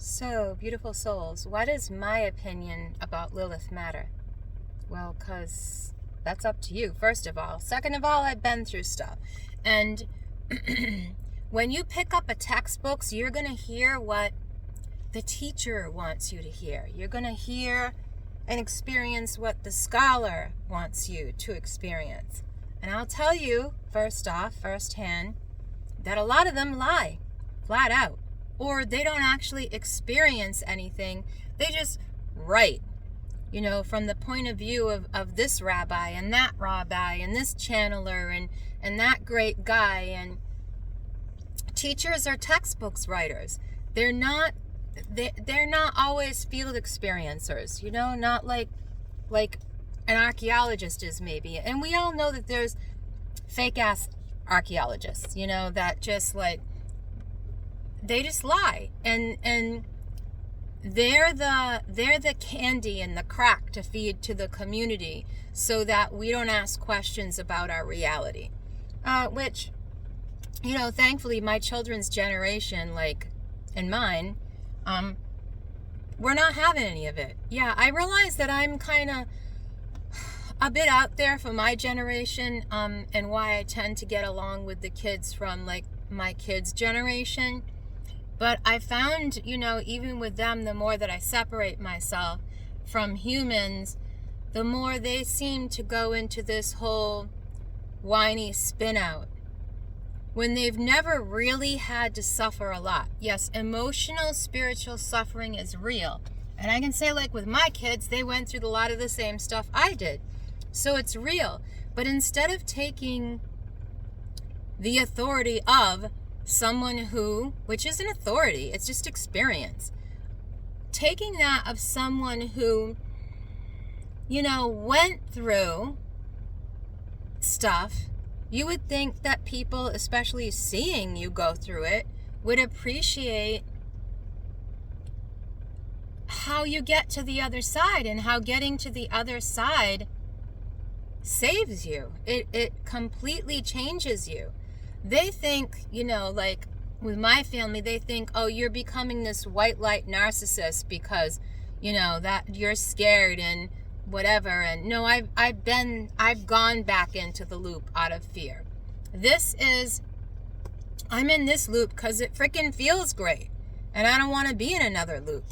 So, beautiful souls, why does my opinion about Lilith matter? Well, because that's up to you, first of all. Second of all, I've been through stuff. And when you pick up a textbook, you're going to hear what the teacher wants you to hear. You're going to hear and experience what the scholar wants you to experience. And I'll tell you, first off, firsthand, that a lot of them lie, flat out. Or they don't actually experience anything. They just write, from the point of view of this rabbi and that rabbi and this channeler and that great guy. And teachers are textbooks writers. They're not always field experiencers, not like an archaeologist is maybe. And we all know that there's fake ass archaeologists, that just they just lie, and they're the candy and the crack to feed to the community so that we don't ask questions about our reality, which thankfully my children's generation, and mine, we're not having any of it. Yeah, I realize that I'm kind of a bit out there for my generation, and why I tend to get along with the kids from my kids' generation. But I found, even with them, the more that I separate myself from humans, the more they seem to go into this whole whiny spin out when they've never really had to suffer a lot. Yes, emotional, spiritual suffering is real. And I can say, with my kids, they went through a lot of the same stuff I did. So it's real. But instead of taking the authority of someone who, which isn't authority, it's just experience, taking that of someone who, went through stuff, you would think that people, especially seeing you go through it, would appreciate how you get to the other side and how getting to the other side saves you. It completely changes you. They think, with my family, they think, oh, you're becoming this white light narcissist because, that you're scared and whatever. And no, I've gone back into the loop out of fear. I'm in this loop because it freaking feels great. And I don't want to be in another loop.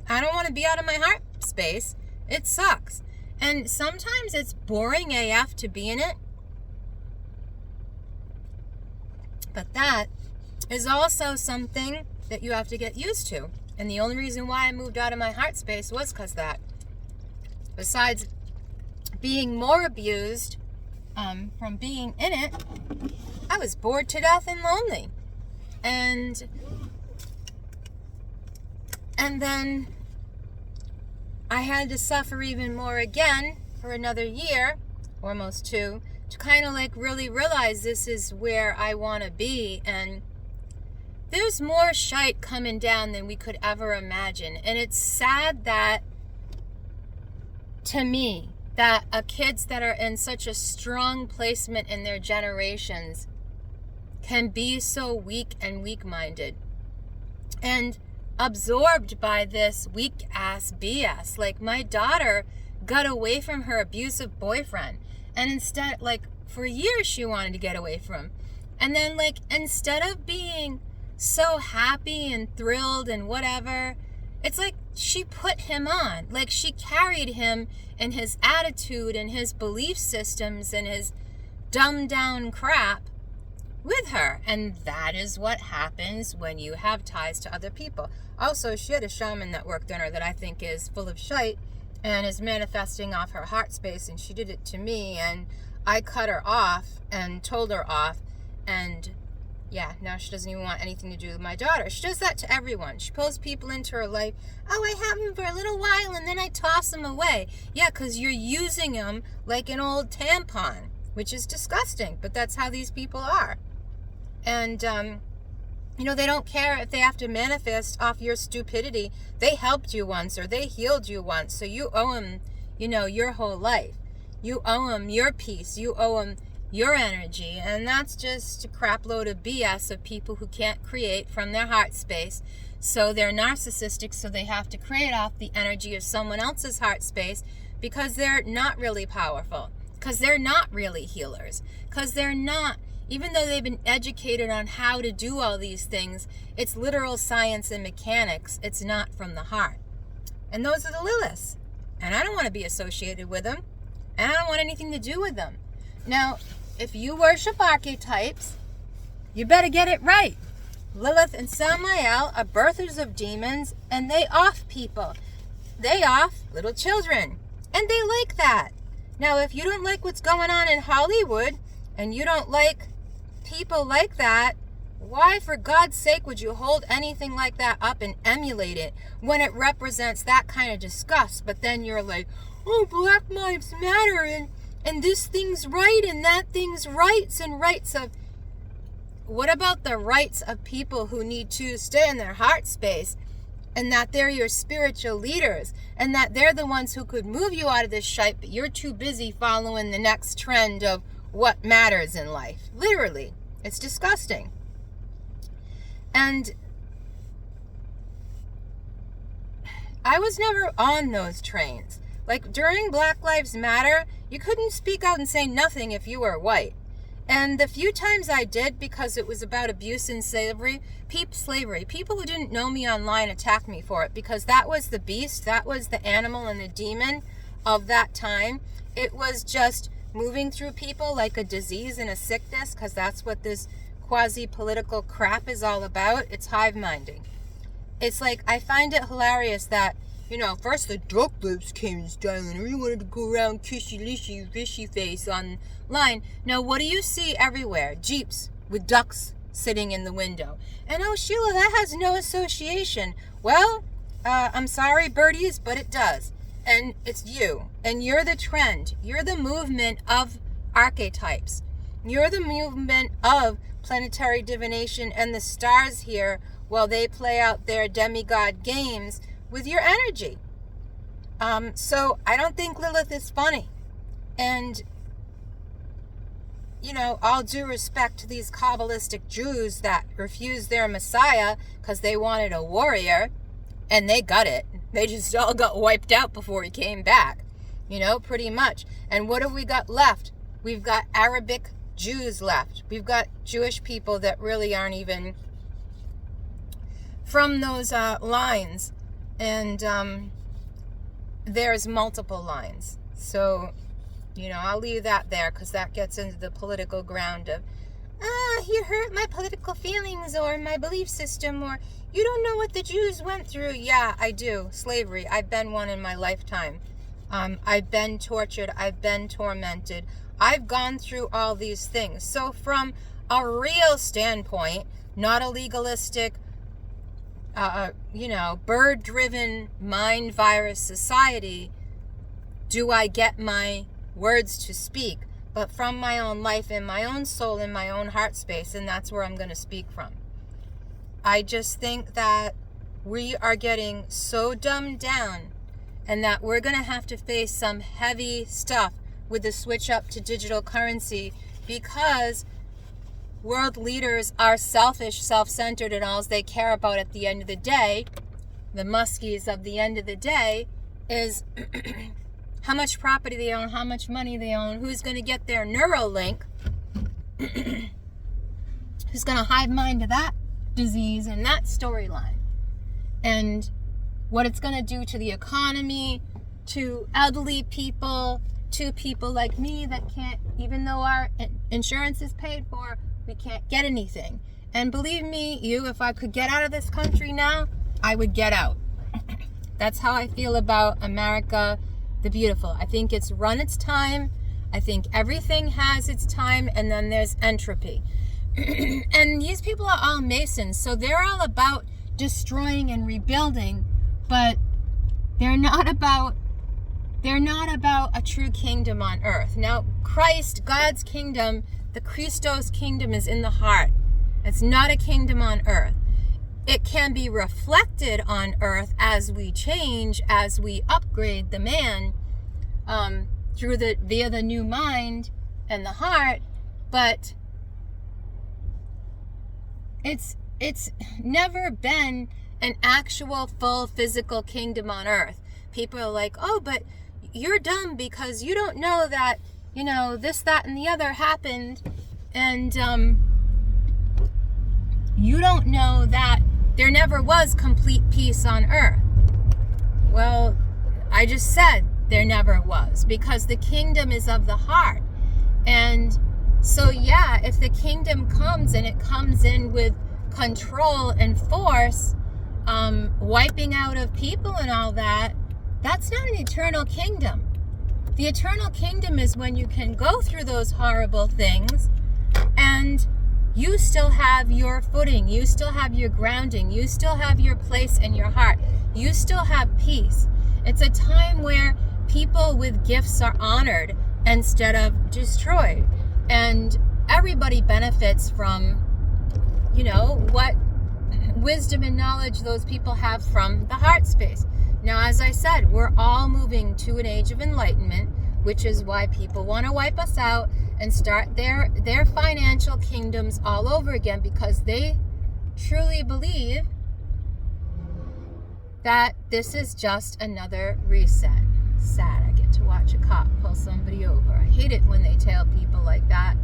I don't want to be out of my heart space. It sucks. And sometimes it's boring AF to be in it. But that is also something that you have to get used to. And the only reason why I moved out of my heart space was because that. Besides being more abused from being in it, I was bored to death and lonely. And then I had to suffer even more again for another year, almost two, to kind of really realize this is where I want to be. And there's more shite coming down than we could ever imagine. And it's sad that, to me, that kids that are in such a strong placement in their generations can be so weak and weak-minded and absorbed by this weak-ass BS. My daughter got away from her abusive boyfriend. And instead, for years she wanted to get away from him. And then, instead of being so happy and thrilled and whatever, it's she put him on. She carried him and his attitude and his belief systems and his dumbed down crap with her. And that is what happens when you have ties to other people. Also, she had a shaman that worked on her that I think is full of shite and is manifesting off her heart space, and she did it to me, and I cut her off and told her off, and yeah, now she doesn't even want anything to do with my daughter. She does that to everyone. She pulls people into her life. Oh, I have him for a little while, and then I toss him away. Yeah, because you're using him like an old tampon, which is disgusting, but that's how these people are. And, they don't care if they have to manifest off your stupidity. They helped you once or they healed you once. So you owe them, your whole life. You owe them your peace. You owe them your energy. And that's just a crap load of BS of people who can't create from their heart space So they're narcissistic, so they have to create off the energy of someone else's heart space because they're not really powerful, because they're not really healers, because they're not, even though they've been educated on how to do all these things, it's literal science and mechanics. It's not from the heart. And those are the Liliths. And I don't want to be associated with them. And I don't want anything to do with them. Now, if you worship archetypes, you better get it right. Lilith and Samael are birthers of demons, and they off people. They off little children. And they like that. Now, if you don't like what's going on in Hollywood, and you don't like people like that, why, for God's sake, would you hold anything like that up and emulate it when it represents that kind of disgust? But then you're like, oh, Black Lives Matter, and this thing's right, and that thing's rights, and rights of... What about the rights of people who need to stay in their heart space, and that they're your spiritual leaders, and that they're the ones who could move you out of this shite, but you're too busy following the next trend of what matters in life? Literally. It's disgusting. And I was never on those trains. Like, during Black Lives Matter, you couldn't speak out and say nothing if you were white. And the few times I did, because it was about abuse and slavery, people who didn't know me online attacked me for it, because that was the beast, that was the animal and the demon of that time. It was just moving through people like a disease and a sickness, because that's what this quasi-political crap is all about. It's hive-minding. It's like, I find it hilarious that, first the drug lords came in style and everyone wanted to go around kissy-lishy, fishy face online. Now, what do you see everywhere? Jeeps with ducks sitting in the window. And, oh, Sheila, that has no association. Well, I'm sorry, birdies, but it does. And it's you. And you're the trend. You're the movement of archetypes. You're the movement of planetary divination and the stars here while they play out their demigod games with your energy. So I don't think Lilith is funny. And, all due respect to these Kabbalistic Jews that refused their Messiah because they wanted a warrior, and they got it. They just all got wiped out before he came back, pretty much. And what have we got left? We've got Arabic Jews left. We've got Jewish people that really aren't even from those lines. And there's multiple lines. So, I'll leave that there because that gets into the political ground of, you hurt my political feelings or my belief system, or you don't know what the Jews went through. Yeah, I do. Slavery. I've been one in my lifetime. I've been tortured. I've been tormented. I've gone through all these things. So from a real standpoint, not a legalistic, bird-driven mind virus society, do I get my words to speak, but from my own life, in my own soul, in my own heart space, and that's where I'm going to speak from. I just think that we are getting so dumbed down, and that we're going to have to face some heavy stuff with the switch up to digital currency, because world leaders are selfish, self-centered, and all they care about at the end of the day, the muskies of the end of the day, is how much property they own, how much money they own, who's going to get their Neuralink, who's going to hive mind to that disease and that storyline, and what it's going to do to the economy, to elderly people, to people like me that can't, even though our insurance is paid for, we can't get anything. And believe me, if I could get out of this country now, I would get out. That's how I feel about America the Beautiful. I think it's run its time. I think everything has its time, and then there's entropy. And these people are all Masons, so they're all about destroying and rebuilding, but they're not about a true kingdom on earth. Now, Christ, God's kingdom, the Christos kingdom, is in the heart. It's not a kingdom on earth. It can be reflected on earth as we change, as we upgrade the man via the new mind and the heart, but it's never been an actual full physical kingdom on earth. People are like, oh, but you're dumb because you don't know that, this, that, and the other happened. And you don't know that there never was complete peace on earth. Well, I just said there never was, because the kingdom is of the heart. And so, yeah, if the kingdom comes and it comes in with control and force, wiping out of people and all that, that's not an eternal kingdom. The eternal kingdom is when you can go through those horrible things and you still have your footing, you still have your grounding, you still have your place in your heart, you still have peace. It's a time where people with gifts are honored instead of destroyed. And everybody benefits from, what wisdom and knowledge those people have from the heart space. Now, as I said, we're all moving to an age of enlightenment, which is why people want to wipe us out and start their financial kingdoms all over again, because they truly believe that this is just another reset. Sad, I get to watch a cop pull somebody over. I hate it when they tell people like that.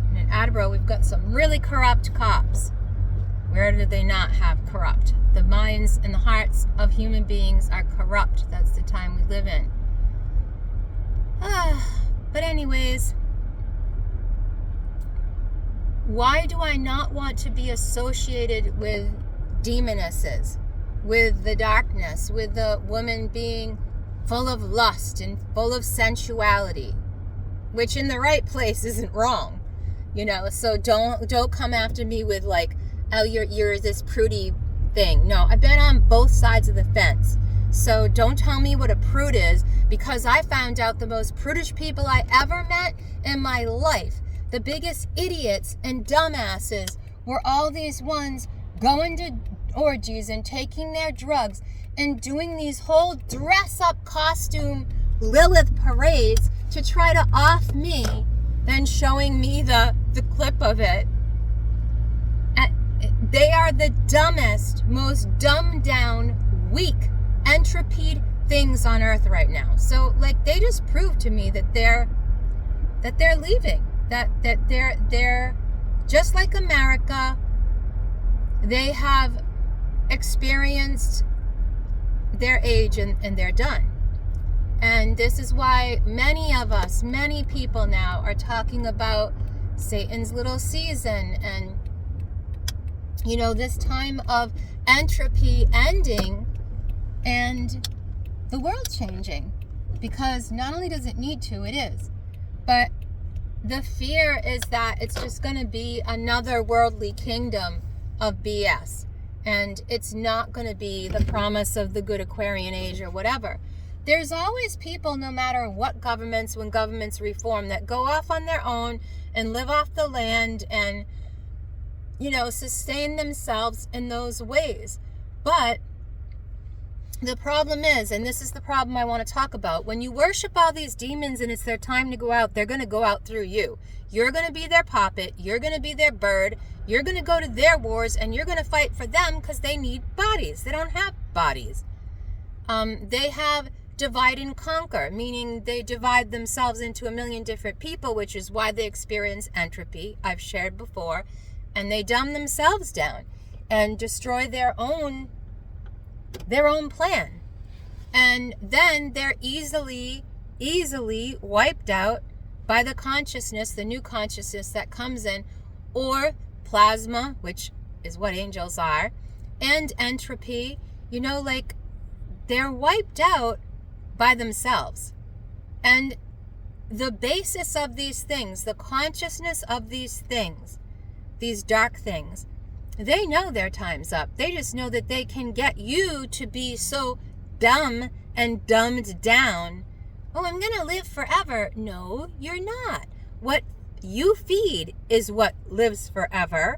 And in Attleboro, we've got some really corrupt cops. Where do they not have corrupt? The minds and the hearts of human beings are corrupt. That's the time we live in. But anyways, why do I not want to be associated with demonesses, with the darkness, with the woman being full of lust and full of sensuality, which in the right place isn't wrong, so don't come after me with like, oh, you're this prudy thing. No, I've been on both sides of the fence. So don't tell me what a prude is, because I found out the most prudish people I ever met in my life, the biggest idiots and dumbasses, were all these ones going to orgies and taking their drugs and doing these whole dress-up costume Lilith parades to try to off me, then showing me the clip of it. They are the dumbest, most dumbed down, weak, entropied things on earth right now. So, they just proved to me that they're leaving. That they're just like America. They have experienced their age and they're done. And this is why many people now are talking about Satan's little season and this time of entropy ending and the world changing, because not only does it need to, it is, but the fear is that it's just going to be another worldly kingdom of BS, and it's not going to be the promise of the good Aquarian age or whatever. There's always people, no matter what governments, when governments reform, that go off on their own and live off the land and sustain themselves in those ways. But the problem is, and this is the problem I want to talk about, when you worship all these demons and it's their time to go out, they're going to go out through you. You're going to be their puppet. You're going to be their bird. You're going to go to their wars and you're going to fight for them because they need bodies. They don't have bodies. They have divide and conquer, meaning they divide themselves into a million different people, which is why they experience entropy, I've shared before. And they dumb themselves down and destroy their own plan. And then they're easily wiped out by the consciousness, the new consciousness that comes in, or plasma, which is what angels are, and entropy. They're wiped out by themselves. And the basis of these things, the consciousness of these things, these dark things, they know their time's up. They just know that they can get you to be so dumb and dumbed down. Oh, I'm going to live forever. No, you're not. What you feed is what lives forever,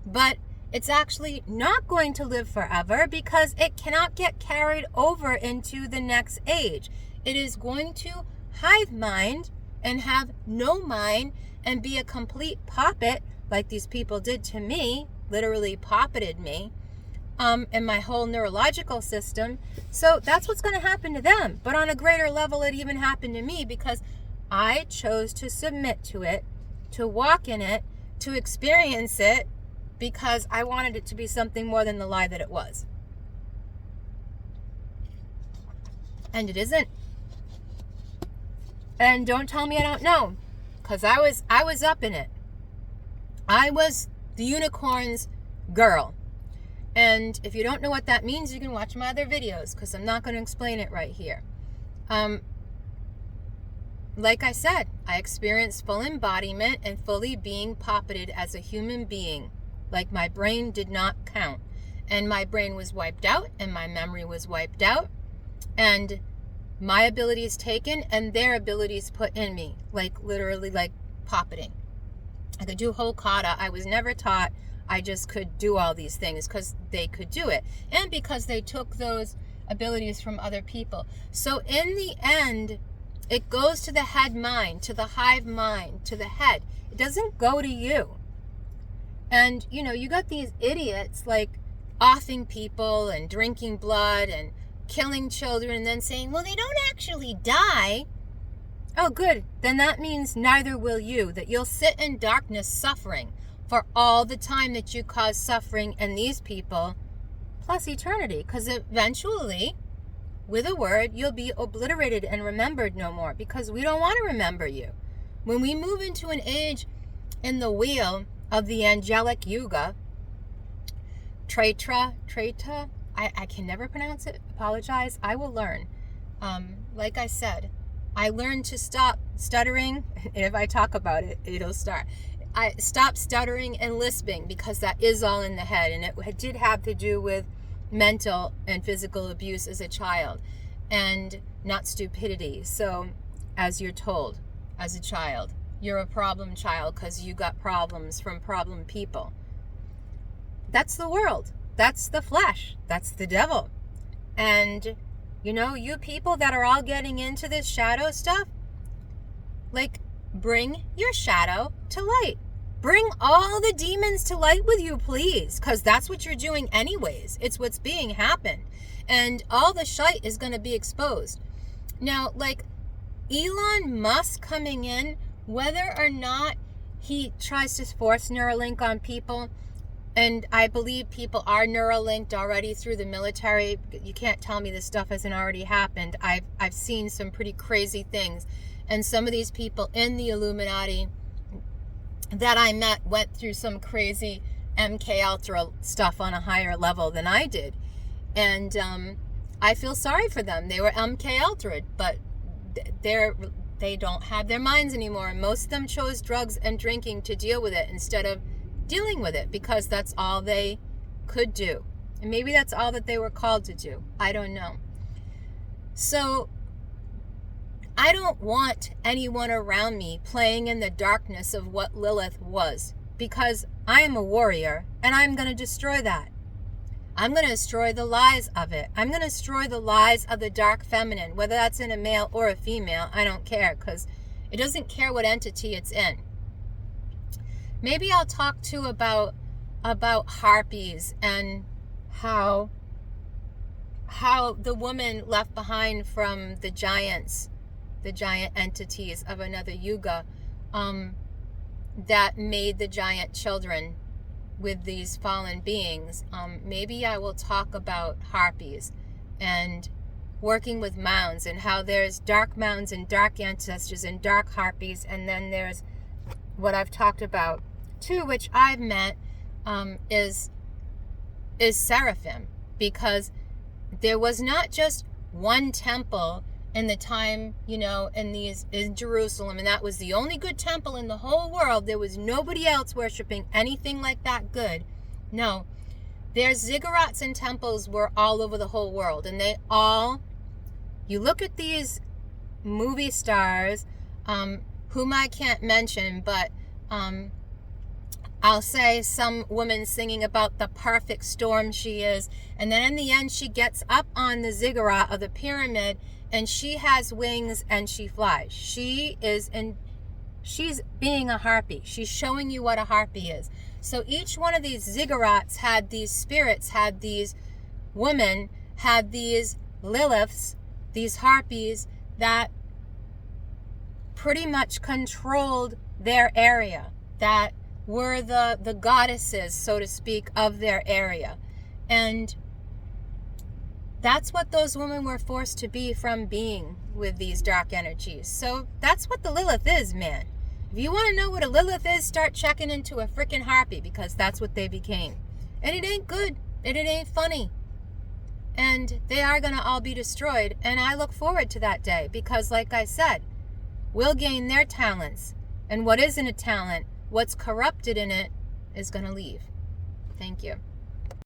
but it's actually not going to live forever because it cannot get carried over into the next age. It is going to hive mind and have no mind and be a complete puppet, like these people did to me, literally puppeted me, and my whole neurological system. So that's what's going to happen to them. But on a greater level, it even happened to me because I chose to submit to it, to walk in it, to experience it, because I wanted it to be something more than the lie that it was. And it isn't. And don't tell me I don't know, because I was up in it. I was the unicorn's girl. And if you don't know what that means, you can watch my other videos, because I'm not going to explain it right here. Like I said, I experienced full embodiment and fully being puppeted as a human being. Like my brain did not count. And my brain was wiped out, and my memory was wiped out. And my abilities taken and their abilities put in me. Like literally like puppeting. I could do whole kata. I was never taught. I just could do all these things because they could do it. And because they took those abilities from other people. So in the end, it goes to the head mind, to the hive mind, to the head. It doesn't go to you. And, you know, you got these idiots like offing people and drinking blood and killing children and then saying, well, they don't actually die. Oh, good. Then that means neither will you, that you'll sit in darkness suffering for all the time that you cause suffering in these people, plus eternity. Because eventually, with a word, you'll be obliterated and remembered no more, because we don't want to remember you. When we move into an age in the wheel of the angelic yuga, Treta, I can never pronounce it, apologize, I will learn. Like I said, I learned to stop stuttering. If I talk about it, it'll start. I stopped stuttering and lisping, because that is all in the head, and it did have to do with mental and physical abuse as a child, and not stupidity. So, as you're told as a child, you're a problem child because you got problems from problem people. That's the world. That's the flesh. That's the devil. And, you know, you people that are all getting into this shadow stuff, like, bring your shadow to light. Bring all the demons to light with you, please, because that's what you're doing anyways. It's what's being happened. And all the shite is going to be exposed. Now, like, Elon Musk coming in, whether or not he tries to force Neuralink on people, and I believe people are Neuralinked already through the military. You can't tell me this stuff hasn't already happened. I've seen some pretty crazy things. And some of these people in the Illuminati that I met went through some crazy MK Ultra stuff on a higher level than I did. And I feel sorry for them. They were MK Ultra, but they don't have their minds anymore. Most of them chose drugs and drinking to deal with it instead of dealing with it, because that's all they could do. And maybe that's all that they were called to do. I don't know. So I don't want anyone around me playing in the darkness of what Lilith was, because I am a warrior and I'm going to destroy that. I'm going to destroy the lies of it. I'm going to destroy the lies of the dark feminine, whether that's in a male or a female. I don't care, because it doesn't care what entity it's in. Maybe I'll talk too about harpies and how the woman left behind from the giant entities of another yuga, that made the giant children with these fallen beings. Maybe I will talk about harpies and working with mounds, and how there's dark mounds and dark ancestors and dark harpies, and then there's what I've talked about too, which I've met, is seraphim, because there was not just one temple in the time, you know, in Jerusalem, and that was the only good temple in the whole world. There was nobody else worshiping anything like that good. No, there's ziggurats and temples were all over the whole world, and they all, you look at these movie stars, whom I can't mention, but I'll say some woman singing about the perfect storm she is, and then in the end she gets up on the ziggurat of the pyramid, and she has wings and she flies. She's being a harpy. She's showing you what a harpy is. So each one of these ziggurats had these spirits, had these women, had these Liliths, these harpies that pretty much controlled their area, that were the goddesses, so to speak, of their area. And that's what those women were forced to be from being with these dark energies. So that's what the Lilith is, man. If you want to know what a Lilith is, start checking into a freaking harpy, because that's what they became. And it ain't good, and it ain't funny. And they are going to all be destroyed. And I look forward to that day, because like I said, we'll gain their talents. And what isn't a talent, what's corrupted in it, is going to leave. Thank you.